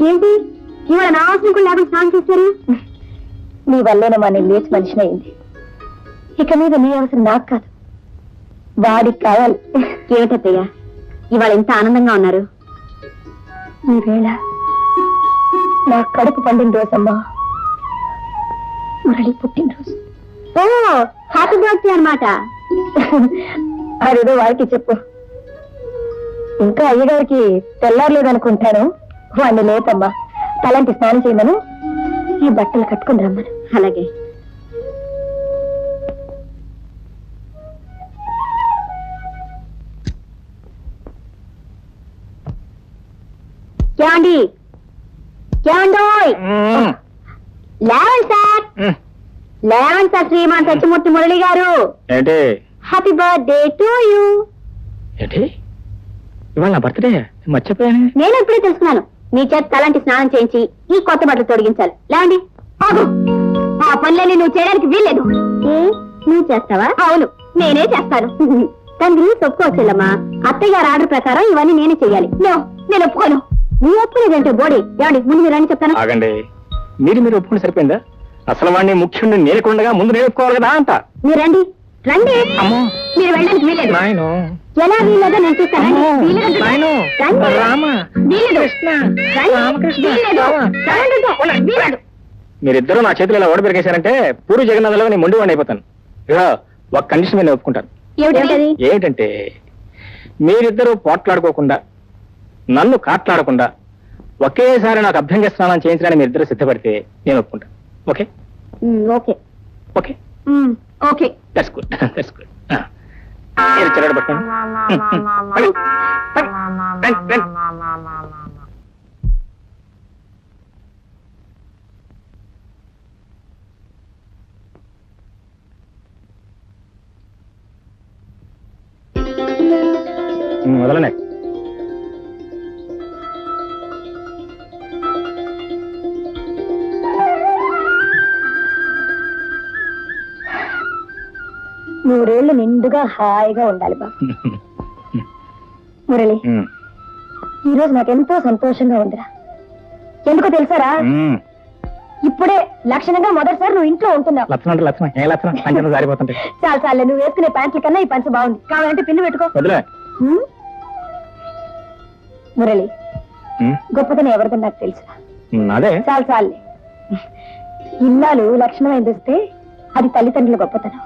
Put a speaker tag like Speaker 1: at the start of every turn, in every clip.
Speaker 1: ఏంటి ఇవాళ నా అవసరం కూడా లేకుండా స్నానం చేశారు? నీ వల్లేనమ్మా నేను లేచి మనిషిని అయింది. ఇక మీద నీ అవసరం నాకు కాదు, వాడికి కావాలి. ఏమిటత్తయ్య ఇవాళ ఎంత ఆనందంగా ఉన్నారు? ఈ వేళ నా కడుపు పండిన రోజమ్మా, మురళి పుట్టినరోజు. ఓ హ్యాపీ బర్త్డే అన్నమాట. అదేదో వాడికి చెప్పు. ఇంకా అయ్యగారికి తెల్లారలేదనుకుంటాను. వాడిని లేపమ్మా, తలంటి స్నానం చేయమను, ఈ బట్టలు కట్టుకుని రమ్మను. అలాగే. ఏమండి ఏమండోయ్, లేవండి సార్, లేవండి సార్. శ్రీమాన్ సత్యమూర్తి మురళి గారు, హ్యాపీ బర్త్డే టు యూ.
Speaker 2: ఏంటి ఇవాళ నా బర్త్డే మర్చిపోయాను.
Speaker 1: నేను ఇప్పుడే తెలుసుకున్నాను. మీ చేత తలంటి స్నానం చేయించి ఈ కొత్త బట్టలు తొడిగించాలి. లేవండి. ఆగు, ఆ పనులన్నీ నువ్వు చేయడానికి వీల్లేదు. నువ్వు చేస్తావా? అవును, నేనే చేస్తాను. తండ్రి ఒప్పుకోవచ్చులమ్మా, అత్తయ్య గారి ఆర్డర్ ప్రకారం ఇవన్నీ నేనే చెయ్యాలి. నేను ఒప్పుకోను. నీ ఒప్పుకునేదంటే బోడి. ఏమండి ముందు మీరు రండి చెప్తాను.
Speaker 2: ఆగండి, మీరు ఒప్పుకుంటే సరిపోయిందా? అసలు వాడిని ముఖ్యుడిని నేర్కొండగా ముందు నేర్చుకోవాలి కదా అంట.
Speaker 1: మీరు రండి రండి. మీరు వెళ్ళడానికి వీలేదు. ఎలా వీలేదో నేను చూస్తాను.
Speaker 2: మీరిద్దరూ నా చేతులు ఇలా ఓడబెరిగేశారంటే పూరి జగన్నాథ్లో నేను మొండి వాడిని అయిపోతాను. ఇక ఒక కండిషన్ మీద ఒప్పుకుంటాను. ఏమిటంటే మీరిద్దరూ పోట్లాడుకోకుండా, నన్ను కాట్లాడకుండా ఒకేసారి నాకు అభ్యంగ స్నానం చేయించడానికి మీరిద్దరూ సిద్ధపడితే నేను ఒప్పుకుంటాను. Okay
Speaker 1: okay
Speaker 2: okay
Speaker 1: okay.
Speaker 2: That's good, that's good. చెరడు పట్టుకోండి. వదలనే.
Speaker 1: నూరేళ్లు నిండుగా హాయిగా ఉండాలి బాబు. మురళి, ఈ రోజు నాకెంతో సంతోషంగా ఉందిరా. ఎందుకో తెలుసారా, ఇప్పుడే లక్షణంగా మొదటిసారి నువ్వు ఇంట్లో ఉంటున్నావు. చాలా చాలే, నువ్వు వేసుకునే ప్యాంట్ల కన్నా ఈ పంచ బాగుంది. కావాలంటే పిన్ను పెట్టుకో. మురళి, గొప్పతనం ఎవరిదని నాకు తెలుసు. చాలా చాలే. ఇన్నాళ్ళు లక్షణమైంది వస్తే అది తల్లిదండ్రుల గొప్పతనం.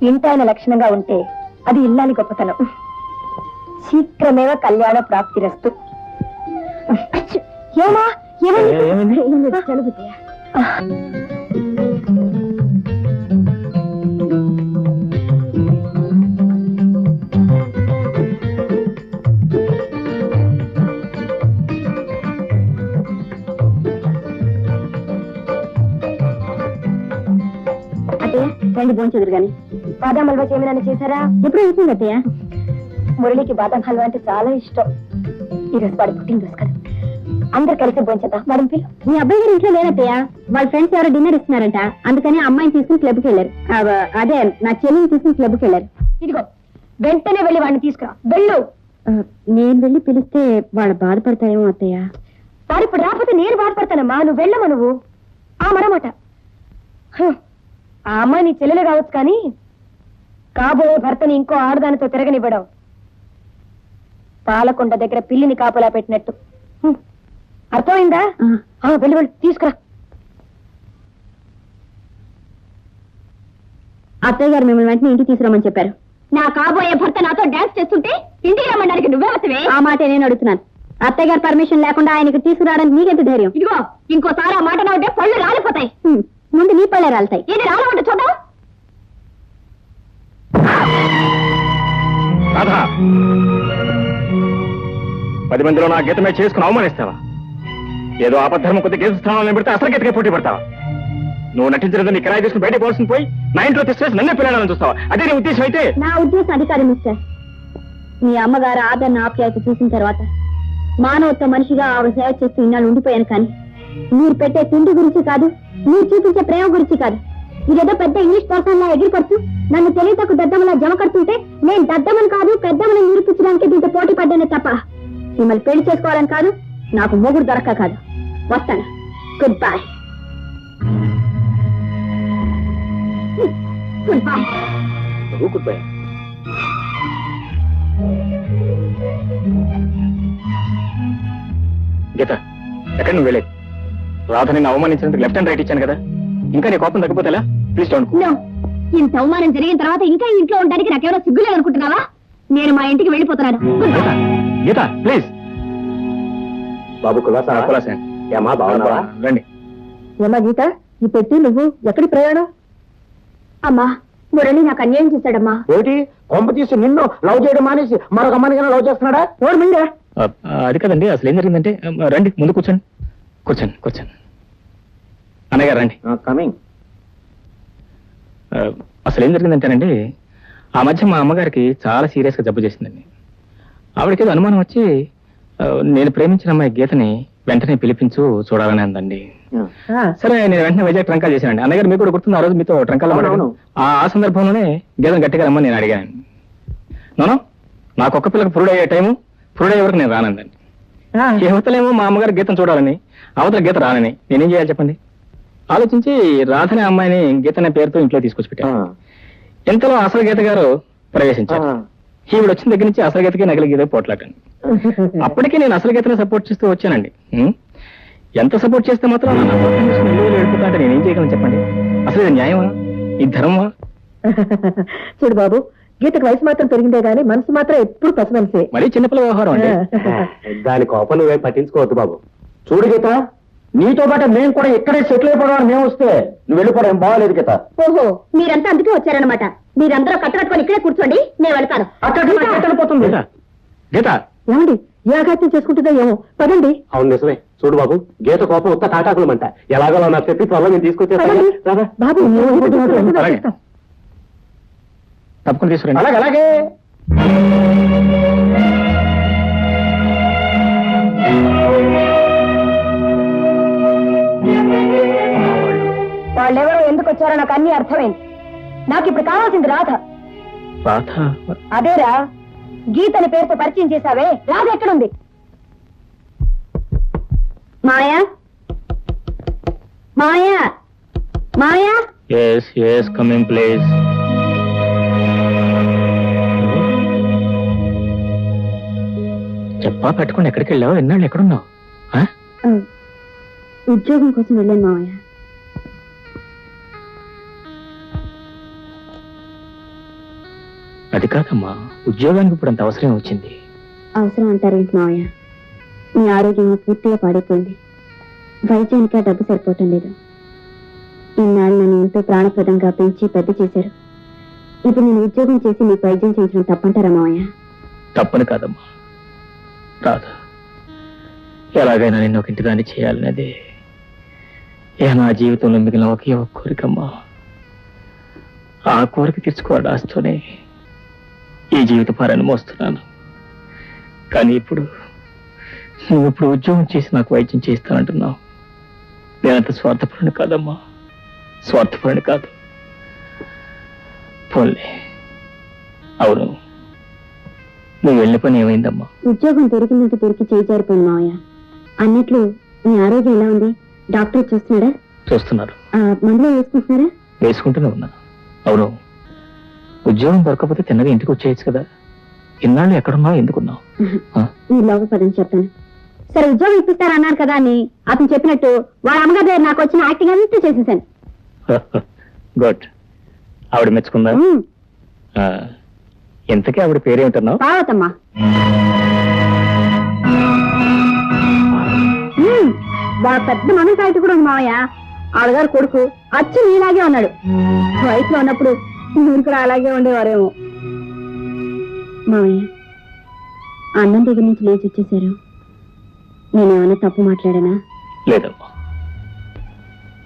Speaker 1: ఇంటాయన లక్షణంగా ఉంటే అది ఇల్లాలి గొప్పతనం. శీఘ్రమేవ కళ్యాణ ప్రాప్తిరస్తు. ఏమా చదువుతాయా? రండి భోంచెదురు గాని. బాదాం హల్వా చేయమని చేశారా? ఎప్పుడు అవుతుంది అత్తయ్య? మురళికి బాదాం హల్వా అంటే చాలా ఇష్టం. ఈరోజు వాడి పుట్టినరోజు కదా, అందరు కలిసి భోంచేద్దాం. వాడి పిల్ల. మీ అబ్బాయి గారు ఇంట్లో లేనత్తయ్య, వాళ్ళ ఫ్రెండ్స్ ఎవరో డిన్నర్ ఇస్తున్నారంట. అందుకని అమ్మాయిని తీసుకుని క్లబ్కి వెళ్ళారు. అదే నా చెల్లిని తీసుకుని క్లబ్కి వెళ్ళారు. ఇదిగో వెంటనే వెళ్ళి వాడిని తీసుకురా. వెళ్ళు. నేను వెళ్ళి పిలిస్తే వాళ్ళు బాధపడతాయేమో అత్తయ్య. వాడు ఇప్పుడు రాకపోతే నేను బాధపడతానమ్మా. నువ్వు వెళ్ళమా నువ్వు. మరమాట ఆ అమ్మాయి నీ చెల్లెలే కావచ్చు, కానీ కాబోయే భర్తని ఇంకో ఆడదానితో తిరగనివ్వడం పాలకొండ దగ్గర పిల్లిని కాపలా పెట్టినట్టు. అర్థమైందా? వెళ్ళి వెళ్ళి తీసుకురా. అత్తయ్య గారు మిమ్మల్ని వెంటనే ఇంటికి తీసుకురామని చెప్పారు. నా కాబోయే భర్త నాతో డాన్స్ చేస్తుంటే ఇంటికి రమ్మడానికి నువ్వే వస్తవే? ఆ మాట నేను అడుగుతున్నాను. అత్తయ్య గారు పర్మిషన్ లేకుండా ఆయనకు తీసుకురావడానికి నీకెంత ధైర్యం? ఇదిగో ఇంకోసారి ఆ మాట నవ్వుతే పళ్ళు రాలిపోతాయి. ముందు నీ పళ్ళే రాలుతాయి. ఇది రాలమంటే చూద్దాం.
Speaker 2: రాధా, 10 మందిలో నా గీతమే చేసుకుని అవమానిస్తావా? ఏదో ఆపద్ధర్మం కొద్ది కేసు స్థానంలో పెడితే అసలు గీతకే పోటీ పడతావా? నువ్వు నటించలేదు నీ కిరాయి తీసుకుని బయట పోవాల్సింది పోయి నా ఇంట్లో తెచ్చేసి నన్నే పిల్లలని చూస్తావా? అదే నీ ఉద్దేశం అయితే?
Speaker 1: నా ఉద్దేశం అది కాదు మిస్టర్. మీ అమ్మగారు ఆదరణ ఆప్యాయత చూసిన తర్వాత మానవత్వ మనిషిగా ఆవిడ సేవ చేస్తూ ఇన్నాళ్ళు ఉండిపోయాను. కానీ మీరు పెట్టే తిండి గురించి కాదు, మీరు చూపించే ప్రేమ గురించి కాదు. ఇదేదో పెద్ద ఇంగ్లీష్ పర్సన్ లా ఎగిరిపడుతూ నన్ను తెలియతకు దద్దమలా జమ కడుతుంటే నేను దద్దమని కాదు పెద్దమని నిరూపించడానికి దీంతో పోటీ పడ్డానే తప్ప మిమ్మల్ని పెళ్లి చేసుకోవాలని కాదు, నాకు మొగుడు దొరక్క కాదు. వస్తాను. Good bye. Good bye.
Speaker 2: Good bye. Geeta, ఎక్కడ నువ్వు వెళ్ళేది? రాధని అవమానించినందుకు లెఫ్ట్ అండ్ రైట్ ఇచ్చాను కదా, ఇంకా నీ కోపం తగ్గిపోతే ఎలా? Please don't.
Speaker 1: No. ఇంత అవమానం జరిగిన తర్వాత ఇంకా ఇంట్లో ఉండడానికి నాకేమైనా సిగ్గులేదు అనుకుంటున్నావా? నేను మా ఇంటికి వెళ్ళిపోతున్నాను.
Speaker 2: గీత, గీత ప్లీజ్. బాబు కులాసా? ఏమా బాగున్నావా? రండి.
Speaker 1: ఏమా గీత, ఈ పెట్టి నువ్వు ఎక్కడి ప్రయాణం? అమ్మా, మురళి నాకు అన్యాయం చేశాడమ్మా.
Speaker 3: ఏమిటి కొంప తీసి నిన్ను లవ్ చేయడం మానేసి మరొక అమ్మాయిని లవ్ చేస్తున్నాడా? ఓర్మిందా?
Speaker 2: అది కదండి, అసలు ఏం జరిగిందంటే, రండి ముందు కూర్చోండి. కూర్చోండి కూర్చోండి. అన్నయ్య గారు రండి.
Speaker 3: కమింగ్.
Speaker 2: అసలు ఏం జరిగిందంటేనండి, ఆ మధ్య మా అమ్మగారికి చాలా సీరియస్గా జబ్బు చేసిందండి. ఆవిడకి ఏదో అనుమానం వచ్చి నేను ప్రేమించిన అమ్మాయి గీతని వెంటనే పిలిపించు చూడాలని అందండి. సరే, నేను వెంటనే వైజాగ్ ట్రంకాలు చేశానండి. అన్నయ్య గారు మీకు కూడా గుర్తుంది, ఆ రోజు మీతో ట్రంకాలు మాట్లాడాను. ఆ సందర్భంలోనే గీతను గట్టిగా రమ్మని నేను అడిగాను. నోనో, నాకు ఒక్క పిల్లకి పురుడు అయ్యే టైము, పురుడు అయ్యే వరకు నేను రానందండి. యువతలేమో మా అమ్మగారు గీతను చూడాలని, అవతల గీత రానని. నేనేం చేయాలి చెప్పండి? ఆలోచించి రాధనే అమ్మాయిని గీత అనే పేరుతో ఇంట్లో తీసుకొచ్చి పెట్టాను. ఇంతలో అసలు గీత గారు ప్రవేశించారు. ఈవిడ వచ్చిన దగ్గర నుంచి అసలు గీతకి నగలి గీత పోట్లాటండి. అప్పటికే నేను అసలు గీతనే సపోర్ట్ చేస్తూ వచ్చానండి. ఎంత సపోర్ట్ చేస్తే మాత్రం వెళ్ళిపోతా అంటే నేనేం చేయగలను చెప్పండి? అసలు ఇది న్యాయమా? ఇది ధర్మమా?
Speaker 1: చూడు బాబు, గీతకు వయసు మాత్రం పెరిగిందే గానీ మనసు మాత్రం ఎప్పుడు పసిమనిసే.
Speaker 2: మరీ చిన్నపిల్ల వ్యవహారం అండి.
Speaker 3: దాని కోపం నువ్వే పట్టించుకోవద్దు బాబు. చూడు గీత, నీతో పాటు మేము కూడా ఇక్కడే సెటిల్ అయిపోవడం. మేము వస్తే నువ్వు వెళ్ళిపోవడం ఏం బాగాలేదు గీత.
Speaker 1: ఓహో, మీరంతా అందుకే వచ్చారనమాట. మీరందరూ కట్టుకట్టుకొని ఇక్కడే కూర్చోండి, నేను వెళ్తాను.
Speaker 3: అక్కడ
Speaker 2: గీత,
Speaker 1: ఏమండి, ఏ అఘాత్యం చేసుకుంటుందో ఏమో, పదండి.
Speaker 3: అవును నిజమే. చూడు బాబు, గీత కోపం ఉత్త తాటాకులమంట. ఎలాగో నాకు చెప్పి త్వరలో నేను తీసుకొచ్చేస్తాను.
Speaker 1: బాబు,
Speaker 2: అలాగే. తప్పకుండా తీసుకురండి.
Speaker 3: అలాగే అలాగే.
Speaker 1: వాళ్ళెవరో ఎందుకు వచ్చారో నాకు అన్ని అర్థమైంది. నాకు ఇప్పుడు కావాల్సింది రాధ.
Speaker 2: రాధ?
Speaker 1: అదేరా, గీతని పేరుతో పరిచయం చేశావే, రాధ ఎక్కడుంది? Maya, Maya, Maya.
Speaker 2: Yes yes, coming please. చెప్పా పెట్టుకుని ఎక్కడికి వెళ్ళావు? ఎన్నాళ్ళు ఎక్కడున్నావు?
Speaker 1: ఉద్యోగం కోసం వెళ్ళాను మావయ్య.
Speaker 2: అది కాదమ్మా, ఉద్యోగానికి ఇప్పుడు అంత అవసరం వచ్చింది.
Speaker 1: అవసరం అంటారేంటి మావయ్య? మీ ఆరోగ్యం పూర్తిగా పాడైపోయింది. వైద్యానికి ఆ డబ్బు సరిపోవటం లేదు. ఇన్నాళ్ళు నన్ను ఎంతో ప్రాణప్రదంగా పెంచి పెద్ద చేశారు. ఇప్పుడు నేను ఉద్యోగం చేసి మీకు వైద్యం చేయించడం తప్పంటారా మావయ్య?
Speaker 2: తప్పని కాదమ్మా రాధా, ఎలాగైనా నిన్ను ఒక ఇంటిదాన్ని చేయాలనేది నా జీవితంలో మిగిలిన ఒకే ఒక కోరికమ్మా. ఆ కోరిక తీర్చుకోవాలి ఆస్తోనే ఈ జీవిత భారాన్ని మోస్తున్నాను. కానీ ఇప్పుడు నువ్వు ఇప్పుడు ఉద్యోగం చేసి నాకు వైద్యం చేస్తానంటున్నావు. నేనంత స్వార్థపరుని కాదమ్మా, స్వార్థపరుని కాదు. పోన్లే, అవును, నువ్వు వెళ్ళిన పని ఏమైందమ్మా?
Speaker 1: ఉద్యోగం దొరికినంత దొరికి చేజారిపోయింది మావయ్య. అన్నట్లు మీ ఆరోగ్యం ఎలా ఉంది? డాక్టర్ చూస్తున్నాడా?
Speaker 2: చూస్తున్నారు.
Speaker 1: మందులో వేసుకుంటున్నారా?
Speaker 2: వేసుకుంటూనే ఉన్నా. అవును, ఉద్యోగం దొరకకపోతే తిన్నగా ఇంటికి వచ్చేయచ్చు కదా. ఇన్నాళ్ళు ఎక్కడున్నావు, ఎందుకున్నావు?
Speaker 1: మీరు లోపల పదని చెప్తాను. సరే, ఉద్యోగం ఇప్పిస్తారన్నారు కదా అని అతను చెప్పినట్టు వాళ్ళ అమ్మగారి దగ్గర నాకు వచ్చిన యాక్టింగ్ అంతా చేసేసాను.
Speaker 2: గుడ్. ఆవిడ మెచ్చుకుందా? ఇంతకీ ఆవిడ పేరేమిటన్నావు?
Speaker 1: పార్వతమ్మా. వాళ్ళ పెద్ద మనసాయితీ కూడా ఉంది మావయ్య. ఆవిడగారు కొడుకు అచ్చు నీలాగే ఉన్నాడు. వయసులో ఉన్నప్పుడు మీరు కూడా అలాగే ఉండేవారేమో. మావయ్య, అన్నం దగ్గర నుంచి లేచి వచ్చేసారు. నేనేమైనా తప్పు మాట్లాడానా?
Speaker 2: లేదమ్మా,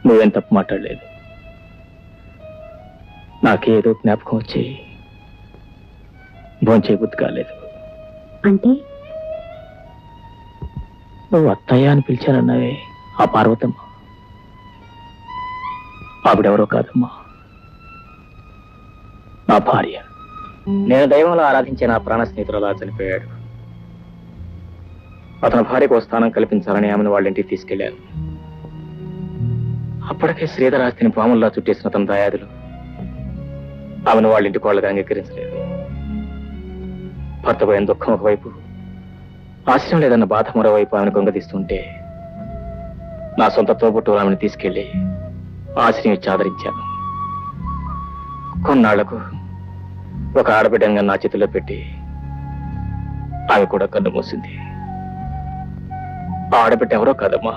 Speaker 2: నువ్వేం తప్పు మాట్లాడలేదు. నాకేదో జ్ఞాపకం వచ్చి భోంచే బుద్ధి కాలేదు.
Speaker 1: అంటే
Speaker 2: నువ్వు అత్తయ్య అని పిలిచానన్నావే, ఆ పార్వతమ్మ ఆవిడెవరో కాదమ్మా, నా భార్య. నేను దైవంలో ఆరాధించే నా ప్రాణ స్నేహితుడు అలా చనిపోయాడు. అతని భార్యకు ఒక స్థానం కల్పించాలని ఆమెను వాళ్ళ ఇంటికి తీసుకెళ్లాను. అప్పటికే శ్రీధర్ ఆస్తిని పాముల్లా చుట్టేసిన తన దయాదులు ఆమెను వాళ్ళ ఇంటికి వాళ్ళగా అంగీకరించలేదు. భర్త పోయిన దుఃఖం ఒకవైపు, ఆశ్రయం లేదన్న బాధ మరోవైపు ఆమెను గొంగదీస్తుంటే నా సొంత తోబుట్టు ఆమెను తీసుకెళ్లి ఆశ్రయం ఇచ్చి ఆదరించాను. కొన్నాళ్లకు ఒక ఆడబిడ్డంగా నా చేతిలో పెట్టి ఆమె కూడా కన్ను మూసింది. ఆ ఆడబిడ్డ ఎవరో కాదమ్మా,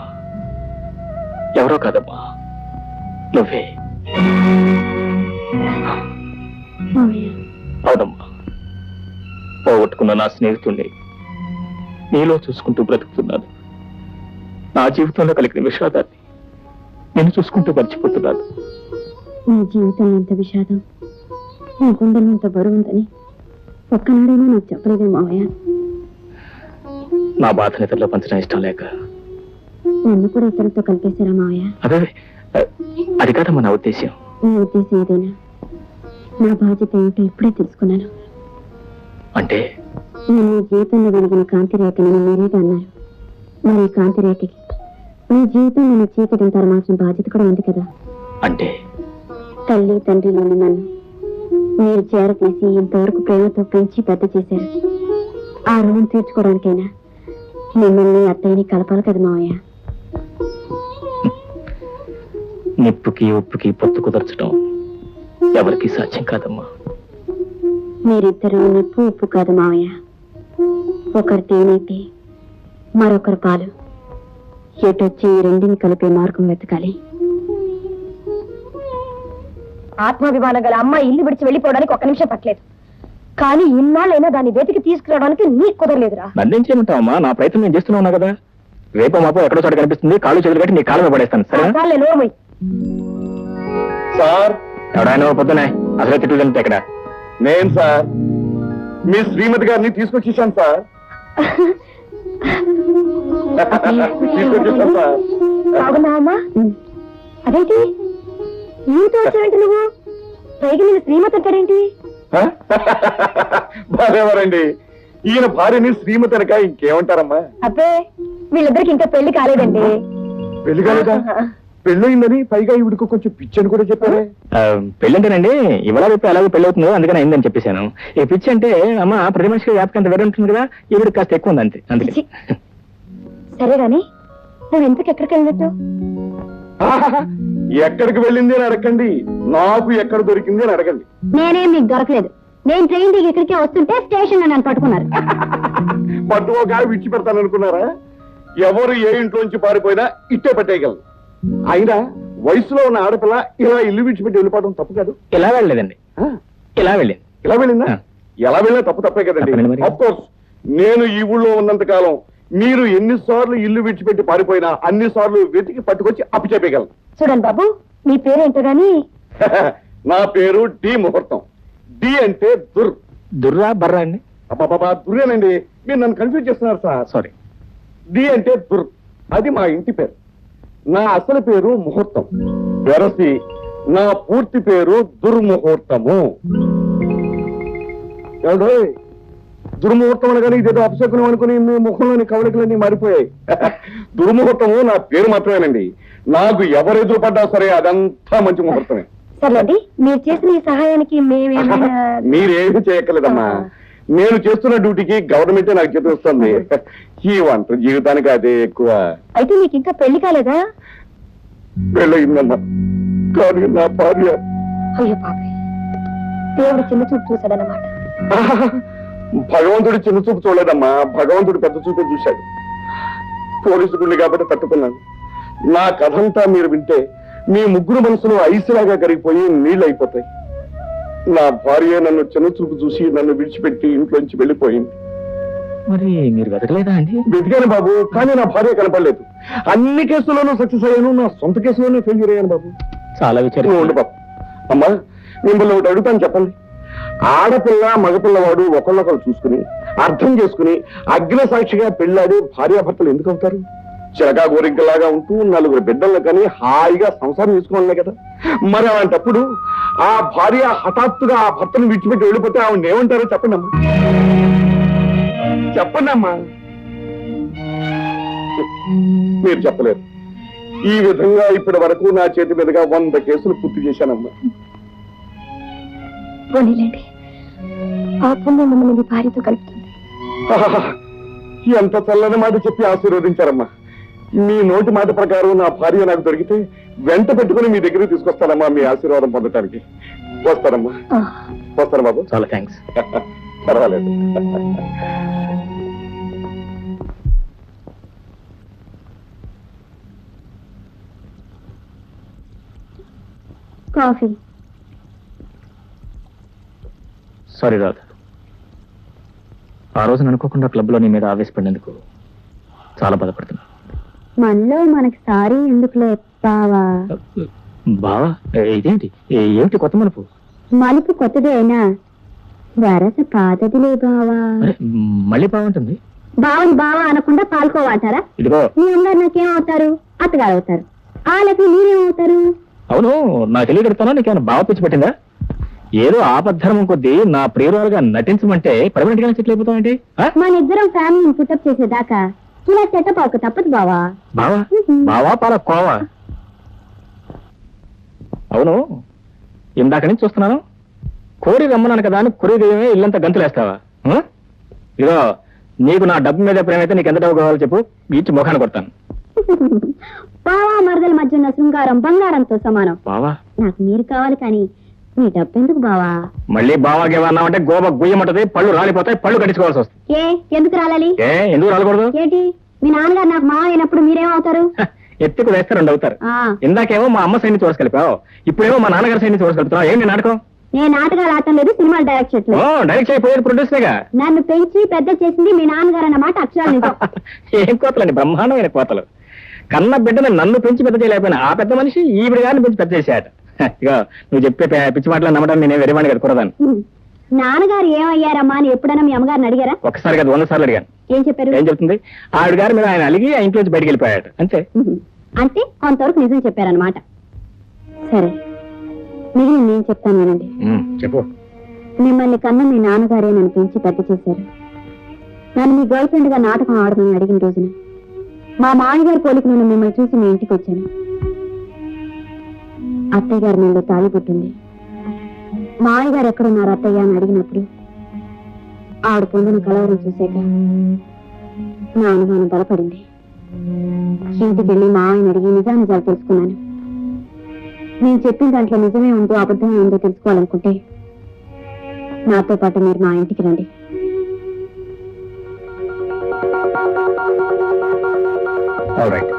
Speaker 2: నువ్వే. అవునమ్మా, పోగొట్టుకున్న నా స్నేహితుణ్ణి నీలో చూసుకుంటూ బ్రతుకుతున్నాను. నా జీవితంలో కలిగిన విషాదాన్ని నేను చూసుకుంటూ మర్చిపోతున్నాను.
Speaker 1: నీ జీవితం ఎంత విషాదం, నీ గుండెలు ఎంత బరువు ఉందని ఒక్కనాడేమో నాకు చెప్పలేదే మావయ్య.
Speaker 2: నా బాధ ఇతరులో పంచడం ఇష్టం లేక
Speaker 1: నన్ను కూడా ఇతరులతో కలిపేశారా మావయ్య?
Speaker 2: అదే అది కాదమ్మా నా ఉద్దేశ్యం.
Speaker 1: నీ ఉద్దేశం ఏదైనా నా బాధ్యత ఏమిటో ఇప్పుడే తెలుసుకున్నాను.
Speaker 2: అంటే
Speaker 1: నేను నీ జీవితంలో వెలిగిన కాంతి రేఖని మీరేగా అన్నారు. మరి ఈ కాంతి రేఖకి నీ జీవితం నేను చీకటిని తరమాల్సిన బాధ్యత కూడా ఉంది కదా.
Speaker 2: అంటే
Speaker 1: తల్లి తండ్రి లేని నన్ను మీరు చేరతీసి ఇంతవరకు ప్రేమతో పెంచి పెద్ద చేశారు. ఆ రుణం తీర్చుకోవడానికైనా మిమ్మల్ని అత్తయ్యని కలపాలి కదా మావయ్య.
Speaker 2: నిప్పుకి ఉప్పుకి పొత్తు కుదర్చడం ఎవరికి సాధ్యం కాదమ్మా.
Speaker 1: మీరిద్దరూ నిప్పు ఉప్పు కాదు మావయ్య, ఒకరు తేనైతే మరొకరు పాలు. ఎటొచ్చి ఈ రెండిని కలిపే మార్గం వెతకాలి. ఆత్మాభిమానం గల అమ్మ ఇల్లు విడిచి వెళ్ళిపోవడానికి ఒక్క నిమిషం పట్టలేదు, కానీ ఇన్నాళ్ళైనా దాన్ని వెతికి తీసుకురావడానికి నీకు కుదరలేదురా.
Speaker 2: నన్నేం చేయమంటావమ్మా, నా ప్రయత్నం నేను చేస్తూనే ఉన్నా కదా. రేపో మాపో ఎక్కడో చోట కనిపిస్తుంది, కాళ్ళు చేతులు కట్టి నీ కాళ్ళ పడేస్తాను. సరే
Speaker 1: నోర్మై
Speaker 3: సార్,
Speaker 2: ఎవడాయన పొద్దునే అసలు తిట్లు తింటే ఇక్కడ.
Speaker 3: నేను సార్ మీ శ్రీమతి గారిని తీసుకొచ్చేసాను సార్. తీసుకొచ్చేసాను సార్.
Speaker 1: బాగున్నావమ్మా? అదేంటి ఈతో వచ్చావేంటి నువ్వు? పైకి నేను శ్రీమతి అంటాడేంటి?
Speaker 3: బాగారండి, ఈయన భార్యని శ్రీమతి అనక ఇంకేమంటారమ్మా?
Speaker 1: అబ్బే, వీళ్ళిద్దరికి ఇంకా పెళ్లి కాలేదండి.
Speaker 3: పెళ్లి కాలేదా? పెళ్ళయిందని పైగా ఈవిడికి కొంచెం పిచ్చి అని కూడా చెప్పారే.
Speaker 2: పెళ్ళి అంటేనండి ఇవాళ రేపు ఎలాగో పెళ్లి అవుతుందో అందుకని అయిందని చెప్పేశాను. ఈ పిచ్చి అంటే అమ్మ ప్రతి మనిషికి వ్యాపకం అంత వేరే ఉంటుంది కదా, ఈవిడికి కాస్త ఎక్కువ ఉంది అంతే. అందుకే
Speaker 1: సరే గాని నువ్వు ఇంతకు ఎక్కడికి వెళ్ళినట్టు?
Speaker 3: ఎక్కడికి వెళ్ళింది అని అడగండి, నాకు ఎక్కడ దొరికింది అని అడగండి.
Speaker 1: నేనేం మీకు దొరకలేదు. నేను ట్రైన్ దిగి ఇక్కడికే వస్తుంటే స్టేషన్ లో నన్ను పట్టుకున్నారు.
Speaker 3: పట్టుకోగా విడిచి పెడతాను అనుకున్నారా? ఎవరు ఏ ఇంట్లోంచి పారిపోయినా ఇట్టే పట్టేయగలరు. అయినా వయసులో ఉన్న ఆడపిల్ల ఇలా ఇల్లు విడిచిపెట్టి వెళ్ళిపోవడం తప్పు కాదు.
Speaker 2: ఇలా వెళ్ళలేదండి, ఇలా వెళ్ళింది.
Speaker 3: ఇలా వెళ్ళిందా? ఎలా వెళ్ళినా తప్పే కదండి.
Speaker 2: తప్పేనండి మరి.
Speaker 3: ఆఫ్ కోర్స్ నేను ఈ ఊళ్ళో ఉన్నంత కాలం మీరు ఎన్నిసార్లు ఇల్లు విడిచిపెట్టి పారిపోయినా అన్నిసార్లు వెతికి పట్టుకొచ్చి అప్పచెప్పగలను.
Speaker 1: చూడండి బాబు, మీ పేరేంటో గాని
Speaker 3: నా పేరు డి ముహూర్తం. డి అంటే
Speaker 2: దుర్రా బర్రా అండి.
Speaker 3: అబ్బాబా దుర్రేనండి, మీరు నన్ను కన్ఫ్యూజ్ చేస్తున్నారు సార్.
Speaker 2: సారీ.
Speaker 3: డి అంటే అది మా ఇంటి పేరు. నా అసలు పేరు ముహూర్తం, వెరసి నా పూర్తి పేరు దుర్ముహూర్తము. ఏమండోయ్, దుర్ముహూర్తం అనగానే ఇదేదో అపశకునం అనుకుని మీ ముఖంలోని కవలికలన్నీ మారిపోయాయి. దుర్ముహూర్తము నా పేరు మాత్రమేనండి. నాకు ఎవరు ఎదురు పడ్డా సరే అదంతా మంచి ముహూర్తమే.
Speaker 1: సర్లేండి, మీరు చేసిన ఈ సహాయానికి మేమేమైనా
Speaker 3: మీరేమీ చేయక్కర్లేదమ్మా. నేను చేస్తున్న డ్యూటీకి గవర్నమెంటే నాకు చేతి వస్తుంది. ఈ వంట జీవితానికి అదే ఎక్కువ.
Speaker 1: అయితే మీకు ఇంకా పెళ్లి కాలేదా?
Speaker 3: పెళ్ళయిందమ్మా, కానీ నా భార్య.
Speaker 1: అయ్యో పాపే, దేవుడు చిన్న చూపు చూశాడన్నమాట.
Speaker 3: భగవంతుడు చిన్న చూపు చూడలేదమ్మా, భగవంతుడు పెద్ద చూపే చూశాడు. పోలీసు గుండె కాబట్టి తట్టుకున్నాను. నా కథంతా మీరు వింటే మీ ముగ్గురు మనసులు ఐసులాగా కరిగిపోయి నీళ్ళు అయిపోతాయి. నా భార్య నన్ను చిన్న చూపు చూసి నన్ను విడిచిపెట్టి ఇంట్లోంచి వెళ్ళిపోయింది.
Speaker 2: మరి మీరు వెతకలేదా అండి?
Speaker 3: వెతికాను బాబు, కానీ నా భార్య కనపడలేదు. అన్ని కేసుల్లోనూ సక్సెస్ అయ్యాను, నా సొంత కేసులోనే ఫెయిల్యూర్ అయ్యాను బాబు.
Speaker 2: చాలా విచారం.
Speaker 3: ఉండు బాబు. అమ్మా, మిమ్మల్ని ఒకటి అడుగుతాను, చెప్పండి. ఆడపిల్ల మగపిల్లవాడు ఒకళ్ళొకరు చూసుకుని అర్థం చేసుకుని అగ్ని సాక్షిగా పెళ్ళాడి భార్యాభర్తలు ఎందుకు అవుతారు? చిలకా గోరింకలాగా ఉంటూ 4 బిడ్డలను కానీ హాయిగా సంసారం చేసుకోవాలనే కదా. మరి అలాంటప్పుడు ఆ భార్య హఠాత్తుగా ఆ భర్తను విడిచిపెట్టి వెళ్ళిపోతే ఆవిడ ఏమంటారో చెప్పండి అమ్మా. చెప్పండి అమ్మా. మీరు చెప్పలేరు. ఈ విధంగా ఇప్పటి వరకు నా చేతి మీదుగా 100 కేసులు పూర్తి చేశానమ్మా.
Speaker 1: పోనీలేండి, ఆ పుణ్యం మిమ్మల్ని మీ భార్యతో కలుపుతుంది.
Speaker 3: ఆహా! ఎంత చల్లని మాట చెప్పి ఆశీర్వదించారమ్మా. మీ నోటి మాట ప్రకారం నా భార్య నాకు దొరికితే వెంట పెట్టుకుని మీ దగ్గరికి తీసుకొస్తానమ్మా, మీ ఆశీర్వాదం పొందటానికి. వస్తానమ్మా.
Speaker 1: ఆ,
Speaker 3: వస్తాను బాబు.
Speaker 2: చాలా థ్యాంక్స్.
Speaker 3: పర్వాలేదు.
Speaker 1: కాఫీ.
Speaker 2: సారీ రాధ, ఆ రోజు అనుకోకుండా క్లబ్లో నీ మీద ఆవేశపడినందుకు చాలా బాధపడుతున్నా.
Speaker 1: మనలో మనకి సారీ ఎందుకులే బావా.
Speaker 2: బావా, ఇదేంటి? ఏమిటి కొత్త మలుపు?
Speaker 1: మలుపు కొత్తది అయినా వరస పాతదిలే బావా.
Speaker 2: అరే, మళ్ళీ బాగుంటుంది.
Speaker 1: బావని బావా అనకుండా పాల్కోవాటారా?
Speaker 2: ఇదిగో,
Speaker 1: మీ అందరు నాకేమవుతారు? అత్తగారు అవుతారు. వాళ్ళకి మీరేమవుతారు?
Speaker 2: అవును, నా తెలియగడతానా? నీకేమైనా బావ పిచ్చి పట్టిందా? ఏదో ఆపద్ధర్మం కొద్దీ నా ప్రియురాలుగా నటించమంటే పర్మనెంట్ గా సెటిల్ అయిపోతామంటే
Speaker 1: మన ఇద్దరం ఫ్యామిలీని పుట్టప్ చేసేదాకా ఇలా సెటప్ అవక తప్పదు బావా.
Speaker 2: బావా? బావా పాల కోవా? అవును, ఇందాక నుంచి చూస్తున్నాను, కోరి రమ్మన్నాను కదా అని కొరిదేమే ఇల్లంతా గంతులేస్తావా? ఇదో, నీకు నా డబ్బు మీద ప్రేమ అయితే నీకు ఎంత డబ్బు కావాలో చెప్పు, ఇచ్చి ముఖాన్ని కొడతాను.
Speaker 1: బావా మరదల మధ్య ఉన్న శృంగారం బంగారంతో సమానం.
Speaker 2: బావా,
Speaker 1: నాకు మీరు కావాలి కానీ మీ డబ్బు ఎందుకు బావా?
Speaker 2: మళ్ళీ బావాకేమన్నామంటే గోబ గుయ్యమంటది, పళ్ళు రాలిపోతాయి, పళ్ళు కట్టించుకోవాల్సి వస్తుంది.
Speaker 1: ఏ ఎందుకు రాలాలి?
Speaker 2: ఎందుకు రాలకూడదు?
Speaker 1: ఏంటి మీ నాన్నగారు నాకు మావ అయినప్పుడు మీరేమవుతారు?
Speaker 2: ఎత్తుకు వేస్తే 2 అవుతారు.
Speaker 1: ఆ,
Speaker 2: ఇందాకేమో మా అమ్మ సైడ్ నుంచి చూసి కలిపావు, ఇప్పుడేమో మా నాన్నగారి సైడ్ నుంచి చూసి కలుపుతున్నావు. ఏంటి నాటకం?
Speaker 1: నేను నాటకాలు ఆడటం లేదు, సినిమాలు డైరెక్ట్ చేయట్లేదు.
Speaker 2: డైరెక్ట్ అయిపోయేది ప్రొడ్యూసర్గా.
Speaker 1: నన్ను పెంచి పెద్ద చేసింది మీ నాన్నగారు అన్నమాట అక్షరాలు నిజం.
Speaker 2: ఏం కోతలండి, బ్రహ్మాండమైన కోతలు. కన్న బిడ్డను నన్ను పెంచి పెద్ద చేయలేకపోయినా ఆ పెద్ద మనిషి ఈవిడ గారిని పెంచి పెద్ద చేశాడు. ఇక నువ్వు చెప్పే పిచ్చి మాటలు నమ్మడం నేనే వెరివాణి కదా కూరదాన్ని.
Speaker 1: నాన్నగారు ఏమయ్యారమ్మా అని ఎప్పుడైనా మీ అమ్మగారిని అడిగారా?
Speaker 2: ఒకసారి కదా 100 సార్లు అడిగాను.
Speaker 1: ఏం చెప్పారు?
Speaker 2: ఏం చెప్తుంది? ఆవిడ గారి మీద ఆయన అలిగి ఆ ఇంట్లోంచి బయటికి వెళ్ళిపోయాడు అంతే.
Speaker 1: అంటే కొంతవరకు నిజం చెప్పారనమాట. సరే, మిగిలిన నేను చెప్తాను వినండి.
Speaker 2: చెప్పు.
Speaker 1: మిమ్మల్ని కన్న మీ నాన్నగారే నన్ను పెంచి పెద్ద చేశారు. నన్ను మీ గర్ల్ ఫ్రెండ్ గా నాటకం ఆడమని అడిగిన రోజున మా మామగారి పోలికి నేను మిమ్మల్ని చూసి మీ ఇంటికి వచ్చాను. అత్తయ్య గారి మీద తాళి పుట్టింది. మామయ్య గారు ఎక్కడున్నారు అత్తయ్య అని అడిగినప్పుడు ఆవిడ పొందిన కలవరం చూశాక నా అనుమానం బలపడింది. ఇంటికి వెళ్ళి మామయ్యని అడిగి నిజాలు తెలుసుకున్నాను. నేను చెప్పిన దాంట్లో నిజమే ఉందో అబద్ధమే ఉందో తెలుసుకోవాలనుకుంటే నాతో పాటు మీరు మా ఇంటికి రండి.
Speaker 2: All right.